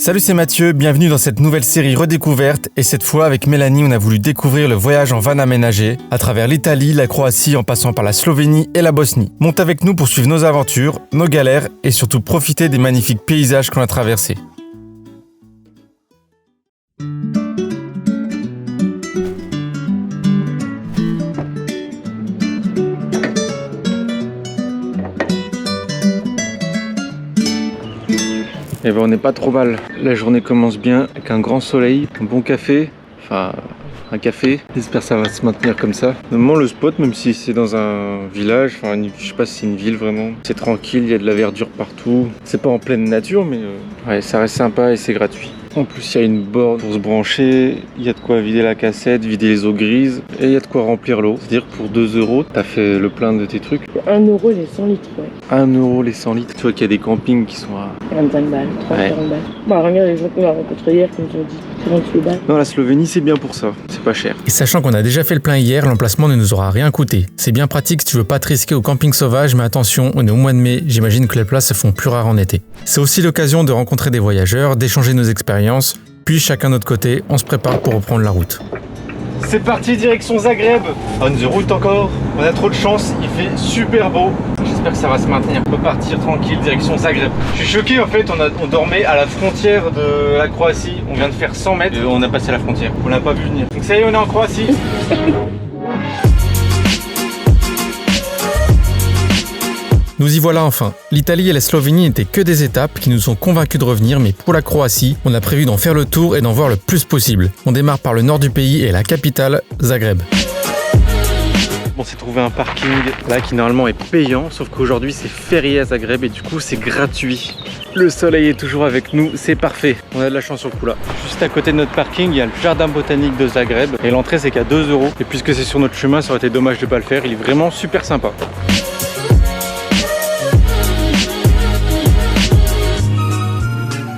Salut, c'est Mathieu, bienvenue dans cette nouvelle série Redécouverte et cette fois avec Mélanie on a voulu découvrir le voyage en van aménagé à travers l'Italie, la Croatie en passant par la Slovénie et la Bosnie. Monte avec nous pour suivre nos aventures, nos galères et surtout profiter des magnifiques paysages qu'on a traversés. Et ben on n'est pas trop mal, la journée commence bien avec un grand soleil, un bon café, un café, j'espère que ça va se maintenir comme ça. Normalement le spot, même si c'est dans un village, je sais pas si c'est une ville vraiment, c'est tranquille, il y a de la verdure partout, c'est pas en pleine nature mais ouais, ça reste sympa et c'est gratuit. En plus il y a une borne pour se brancher, il y a de quoi vider la cassette, vider les eaux grises et il y a de quoi remplir l'eau. C'est-à-dire que pour 2 € t'as fait le plein de tes trucs. 1 € les 100 litres, ouais. 1 € les 100 litres. Tu vois qu'il y a des campings qui sont à 45 balles, 30, ouais. 40 balles. Bah regarde les gens qu'on a rencontrés hier, comme tu as dit, 38 balles. Non, la Slovénie c'est bien pour ça, c'est pas cher. Et sachant qu'on a déjà fait le plein hier, l'emplacement ne nous aura rien coûté. C'est bien pratique si tu veux pas te risquer au camping sauvage, mais attention, on est au mois de mai, j'imagine que les places se font plus rares en été. C'est aussi l'occasion de rencontrer des voyageurs, d'échanger nos expériences, puis chacun de notre côté, on se prépare pour reprendre la route. C'est parti, direction Zagreb. On the route encore, on a trop de chance, il fait super beau. J'espère que ça va se maintenir. On peut partir tranquille, direction Zagreb. Je suis choqué en fait, on dormait à la frontière de la Croatie. On vient de faire 100 mètres et on a passé la frontière. On l'a pas vu venir. Donc ça y est, on est en Croatie. Nous y voilà enfin. L'Italie et la Slovénie n'étaient que des étapes qui nous ont convaincus de revenir, mais pour la Croatie, on a prévu d'en faire le tour et d'en voir le plus possible. On démarre par le nord du pays et la capitale, Zagreb. On s'est trouvé un parking là qui normalement est payant, sauf qu'aujourd'hui c'est férié à Zagreb et du coup c'est gratuit. Le soleil est toujours avec nous, c'est parfait. On a de la chance sur le coup là. Juste à côté de notre parking, il y a le jardin botanique de Zagreb et l'entrée c'est qu'à 2 €. Et puisque c'est sur notre chemin, ça aurait été dommage de pas le faire. Il est vraiment super sympa.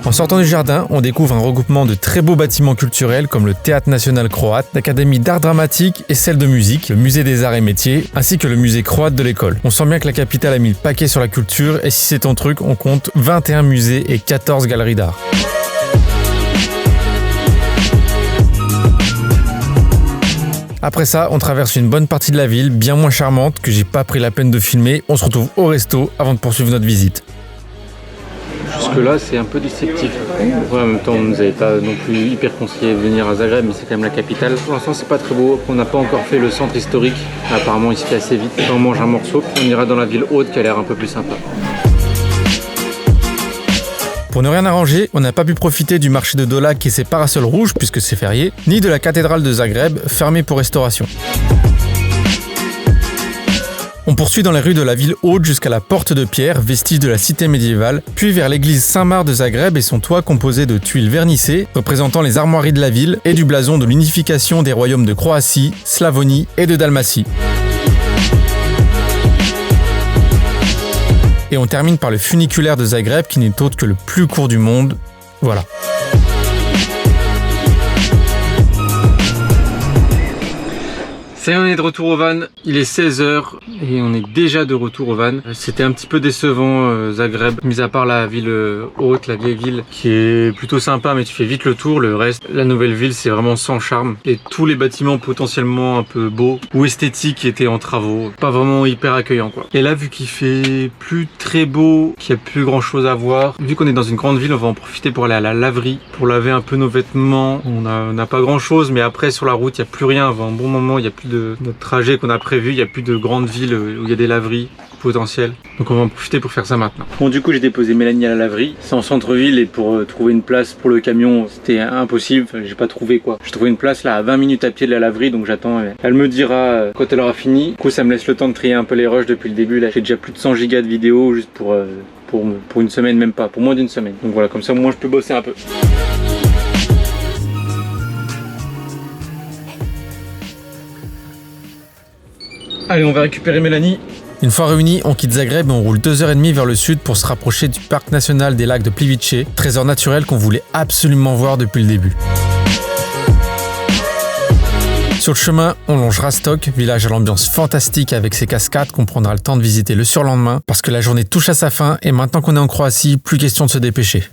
En sortant du jardin, on découvre un regroupement de très beaux bâtiments culturels comme le Théâtre national croate, l'Académie d'art dramatique et celle de musique, le musée des arts et métiers, ainsi que le musée croate de l'école. On sent bien que la capitale a mis le paquet sur la culture et si c'est ton truc, on compte 21 musées et 14 galeries d'art. Après ça, on traverse une bonne partie de la ville, bien moins charmante, que j'ai pas pris la peine de filmer. On se retrouve au resto avant de poursuivre notre visite. Jusque là c'est un peu déceptif. Ouais, en même temps on nous avait pas non plus hyper conseillé de venir à Zagreb, mais c'est quand même la capitale. Pour l'instant c'est pas très beau, on n'a pas encore fait le centre historique. Apparemment il se fait assez vite. On mange un morceau, on ira dans la ville haute qui a l'air un peu plus sympa. Pour ne rien arranger, on n'a pas pu profiter du marché de Dolac et ses parasols rouges puisque c'est férié, ni de la cathédrale de Zagreb, fermée pour restauration. On poursuit dans les rues de la ville haute jusqu'à la porte de pierre, vestige de la cité médiévale, puis vers l'église Saint-Marc de Zagreb et son toit composé de tuiles vernissées, représentant les armoiries de la ville et du blason de l'unification des royaumes de Croatie, Slavonie et de Dalmatie. Et on termine par le funiculaire de Zagreb qui n'est autre que le plus court du monde. Voilà. Ça y est, on est de retour au van, il est 16 h et on est déjà de retour au van. C'était un petit peu décevant Zagreb, mis à part la ville haute, la vieille ville qui est plutôt sympa mais tu fais vite le tour. Le reste, la nouvelle ville c'est vraiment sans charme et tous les bâtiments potentiellement un peu beaux ou esthétiques étaient en travaux, pas vraiment hyper accueillants quoi. Et là vu qu'il fait plus très beau, qu'il n'y a plus grand chose à voir, vu qu'on est dans une grande ville on va en profiter pour aller à la laverie, pour laver un peu nos vêtements. On n'a pas grand chose mais après sur la route il n'y a plus rien, avant un bon moment il n'y a plus de notre trajet qu'on a prévu, il n'y a plus de grandes villes où il y a des laveries potentielles. Donc on va en profiter pour faire ça maintenant. Bon du coup j'ai déposé Mélanie à la laverie, c'est en centre-ville et pour trouver une place pour le camion c'était impossible, enfin, j'ai pas trouvé quoi. J'ai trouvé une place là à 20 minutes à pied de la laverie donc j'attends, elle me dira quand elle aura fini. Du coup ça me laisse le temps de trier un peu les rushs depuis le début, là j'ai déjà plus de 100 gigas de vidéos juste pour une semaine, même pas, pour moins d'une semaine. Donc voilà, comme ça moi je peux bosser un peu. Allez, on va récupérer Mélanie. Une fois réunis, on quitte Zagreb et on roule 2h30 vers le sud pour se rapprocher du parc national des lacs de Plivice, trésor naturel qu'on voulait absolument voir depuis le début. Sur le chemin, on longe Rastok, village à l'ambiance fantastique avec ses cascades qu'on prendra le temps de visiter le surlendemain parce que la journée touche à sa fin et maintenant qu'on est en Croatie, plus question de se dépêcher.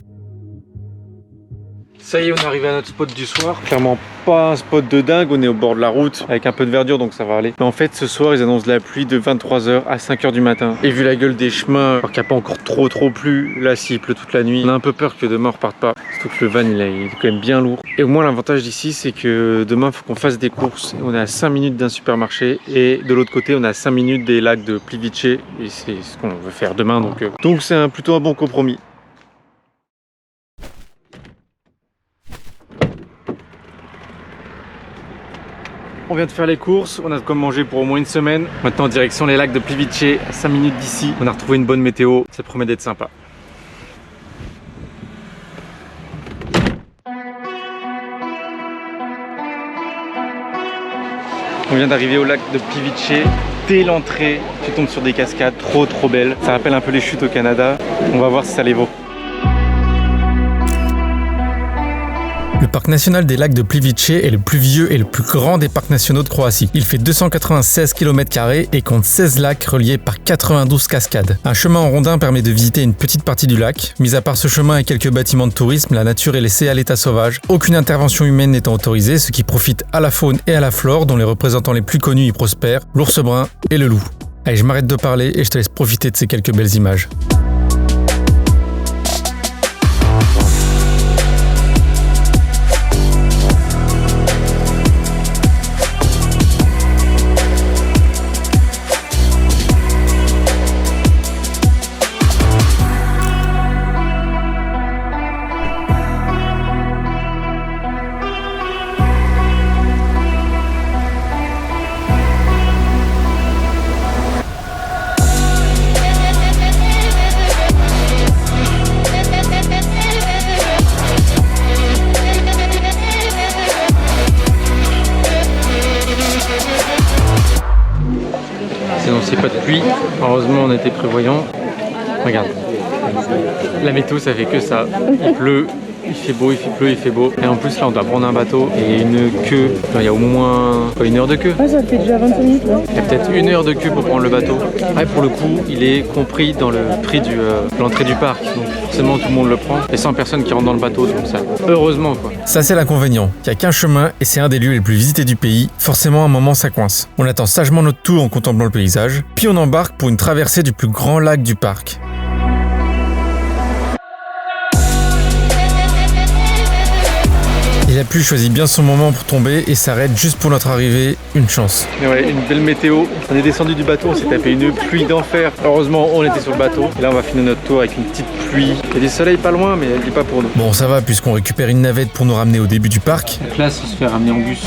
Ça y est, on est arrivé à notre spot du soir. Clairement pas un spot de dingue, on est au bord de la route avec un peu de verdure donc ça va aller. Mais en fait ce soir ils annoncent de la pluie de 23h à 5h du matin. Et vu la gueule des chemins, alors qu'il n'y a pas encore trop plu, là s'il pleut toute la nuit, on a un peu peur que demain on reparte pas. Surtout que le van il est quand même bien lourd. Et au moins l'avantage d'ici c'est que demain il faut qu'on fasse des courses. On est à 5 minutes d'un supermarché et de l'autre côté on est à 5 minutes des lacs de Plivice. Et c'est ce qu'on veut faire demain donc c'est plutôt un bon compromis. On vient de faire les courses, on a de quoi manger pour au moins une semaine. Maintenant direction les lacs de Plivice, à 5 minutes d'ici. On a retrouvé une bonne météo, ça promet d'être sympa. On vient d'arriver au lac de Plivice. Dès l'entrée, tu tombes sur des cascades trop belles. Ça rappelle un peu les chutes au Canada. On va voir si ça les vaut. Le parc national des lacs de Plivice est le plus vieux et le plus grand des parcs nationaux de Croatie. Il fait 296 km² et compte 16 lacs reliés par 92 cascades. Un chemin en rondin permet de visiter une petite partie du lac. Mis à part ce chemin et quelques bâtiments de tourisme, la nature est laissée à l'état sauvage. Aucune intervention humaine n'étant autorisée, ce qui profite à la faune et à la flore dont les représentants les plus connus y prospèrent, l'ours brun et le loup. Allez, je m'arrête de parler et je te laisse profiter de ces quelques belles images. C'est pas de pluie, heureusement on était prévoyant. Regarde, la météo ça fait que ça, il pleut, il fait beau, il fait pleu, il fait beau. Et en plus là on doit prendre un bateau et une queue, il y a au moins une heure de queue. Ouais, ça fait déjà 25 minutes là. Il y a peut-être une heure de queue pour prendre le bateau. Ouais, pour le coup il est compris dans le prix de l'entrée du parc, donc forcément tout le monde le prend. Et 100 personnes qui rentrent dans le bateau, donc ça, heureusement quoi. Ça c'est l'inconvénient, il n'y a qu'un chemin et c'est un des lieux les plus visités du pays, forcément à un moment ça coince. On attend sagement notre tour en contemplant le paysage, puis on embarque pour une traversée du plus grand lac du parc. Et la pluie choisit bien son moment pour tomber et s'arrête juste pour notre arrivée, une chance. Mais ouais, une belle météo. On est descendu du bateau, on s'est tapé une pluie d'enfer. Heureusement, on était sur le bateau. Et là, on va finir notre tour avec une petite pluie. Il y a des soleils pas loin, mais elle n'est pas pour nous. Bon, ça va puisqu'on récupère une navette pour nous ramener au début du parc. Donc là, ça se fait ramener en bus.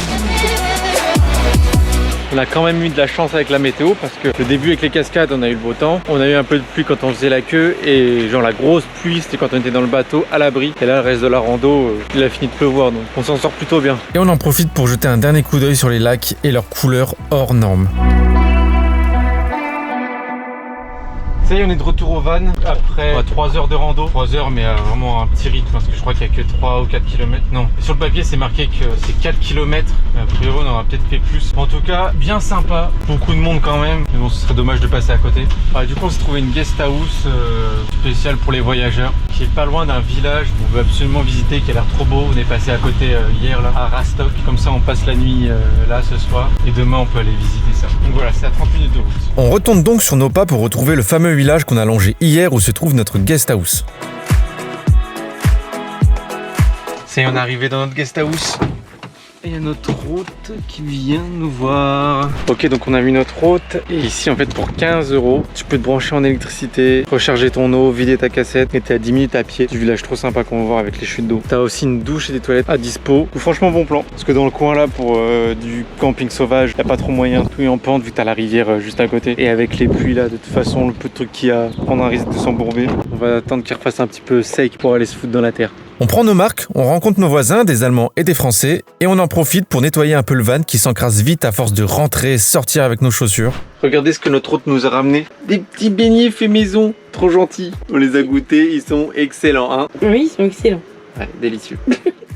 On a quand même eu de la chance avec la météo parce que le début avec les cascades on a eu le beau temps. On a eu un peu de pluie quand on faisait la queue et genre la grosse pluie c'était quand on était dans le bateau à l'abri. Et là le reste de la rando il a fini de pleuvoir donc on s'en sort plutôt bien. Et on en profite pour jeter un dernier coup d'œil sur les lacs et leurs couleurs hors normes. Ça y est, on est de retour au van après 3 heures de rando. 3 heures mais vraiment un petit rythme parce que je crois qu'il n'y a que 3 ou 4 km. Non, et sur le papier c'est marqué que c'est 4 km. A priori on aura peut-être fait plus. En tout cas, bien sympa. Beaucoup de monde quand même. Mais bon, ce serait dommage de passer à côté. Du coup, on s'est trouvé une guest house spéciale pour les voyageurs qui est pas loin d'un village qu'on veut absolument visiter, qui a l'air trop beau. On est passé à côté hier là, à Rastok. Comme ça, on passe la nuit là ce soir. Et demain, on peut aller visiter ça. Donc voilà, c'est à 30 minutes de route. On retourne donc sur nos pas pour retrouver le fameux village qu'on a longé hier où se trouve notre guest house. Ça y est, on est arrivé dans notre guest house. Et il y a notre hôte qui vient nous voir. Ok, donc on a mis notre hôte. Et ici, en fait, pour 15 €, tu peux te brancher en électricité, recharger ton eau, vider ta cassette. Et t'es à 10 minutes à pied du village trop sympa qu'on va voir avec les chutes d'eau. T'as aussi une douche et des toilettes à dispo. Donc, franchement, bon plan. Parce que dans le coin là, pour du camping sauvage, y a pas trop moyen. Tout est en pente vu que t'as la rivière juste à côté. Et avec les pluies là, de toute façon, le peu de trucs qu'il y a, prendre un risque de s'embourber. On va attendre qu'il refasse un petit peu sec pour aller se foutre dans la terre. On prend nos marques, on rencontre nos voisins, des Allemands et des Français, et on en profite pour nettoyer un peu le van qui s'encrasse vite à force de rentrer et sortir avec nos chaussures. Regardez ce que notre hôte nous a ramené. Des petits beignets faits maison, trop gentils. On les a goûtés, ils sont excellents, hein. Oui, ils sont excellents. Ouais, délicieux.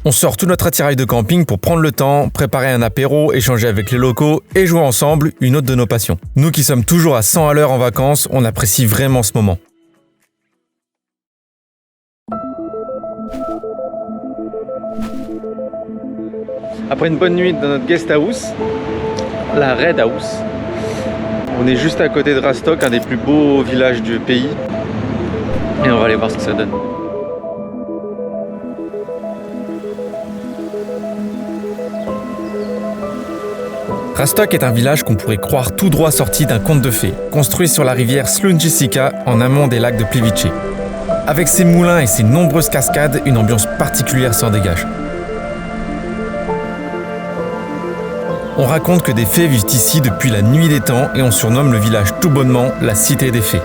On sort tout notre attirail de camping pour prendre le temps, préparer un apéro, échanger avec les locaux et jouer ensemble une autre de nos passions. Nous qui sommes toujours à 100 à l'heure en vacances, on apprécie vraiment ce moment. Après une bonne nuit dans notre guest house, la Red House, on est juste à côté de Rastok, un des plus beaux villages du pays. Et on va aller voir ce que ça donne. Rastok est un village qu'on pourrait croire tout droit sorti d'un conte de fées, construit sur la rivière Slunjicica en amont des lacs de Plivice. Avec ses moulins et ses nombreuses cascades, une ambiance particulière s'en dégage. On raconte que des fées vivent ici depuis la nuit des temps et on surnomme le village tout bonnement la cité des fées.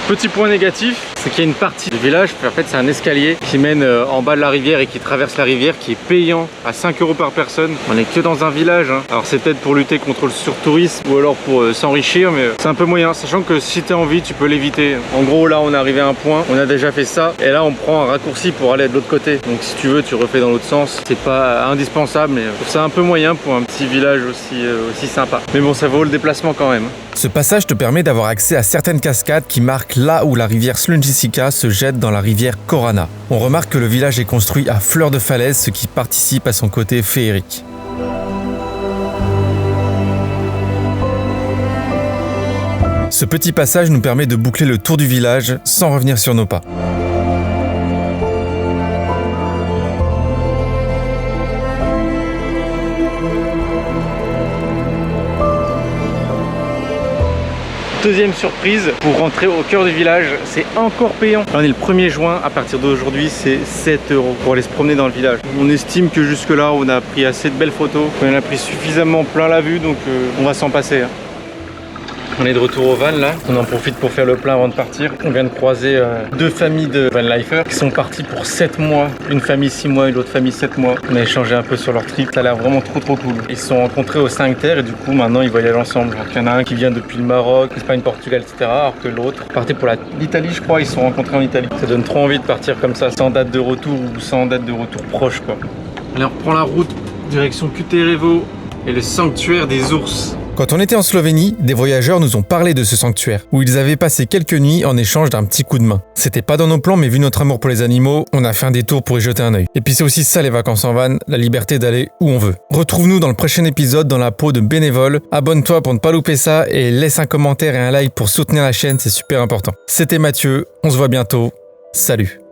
Petit point négatif, c'est qu'il y a une partie du village, en fait c'est un escalier qui mène en bas de la rivière et qui traverse la rivière, qui est payant à 5 € par personne. On n'est que dans un village, hein. Alors c'est peut-être pour lutter contre le surtourisme ou alors pour s'enrichir, mais c'est un peu moyen, sachant que si tu as envie, tu peux l'éviter. En gros là on est arrivé à un point, on a déjà fait ça, et là on prend un raccourci pour aller de l'autre côté. Donc si tu veux, tu refais dans l'autre sens. C'est pas indispensable, mais c'est un peu moyen pour un petit village aussi sympa. Mais bon, ça vaut le déplacement quand même. Ce passage te permet d'avoir accès à certaines cascades qui marquent là où la rivière Slunjicica se jette dans la rivière Korana. On remarque que le village est construit à fleur de falaise, ce qui participe à son côté féerique. Ce petit passage nous permet de boucler le tour du village sans revenir sur nos pas. Deuxième surprise, pour rentrer au cœur du village, c'est encore payant. Là, on est le 1er juin, à partir d'aujourd'hui, c'est 7 € pour aller se promener dans le village. On estime que jusque là, on a pris assez de belles photos. On en a pris suffisamment plein la vue, donc on va s'en passer. On est de retour au van là, on en profite pour faire le plein avant de partir. On vient de croiser 2 familles de vanlifers qui sont partis pour 7 mois. Une famille 6 mois et l'autre famille 7 mois. On a échangé un peu sur leur trip, ça a l'air vraiment trop cool. Ils se sont rencontrés aux 5 terres et du coup maintenant ils voyagent ensemble. Donc il y en a un qui vient depuis le Maroc, Espagne, Portugal, etc. Alors que l'autre partait pour l'Italie, je crois, ils se sont rencontrés en Italie. Ça donne trop envie de partir comme ça, sans date de retour ou sans date de retour proche quoi. Allez, on reprend la route, direction Kuterevo et le sanctuaire des ours. Quand on était en Slovénie, des voyageurs nous ont parlé de ce sanctuaire, où ils avaient passé quelques nuits en échange d'un petit coup de main. C'était pas dans nos plans, mais vu notre amour pour les animaux, on a fait un détour pour y jeter un œil. Et puis c'est aussi ça les vacances en van, la liberté d'aller où on veut. Retrouve-nous dans le prochain épisode dans la peau de bénévole. Abonne-toi pour ne pas louper ça et laisse un commentaire et un like pour soutenir la chaîne, c'est super important. C'était Mathieu, on se voit bientôt. Salut!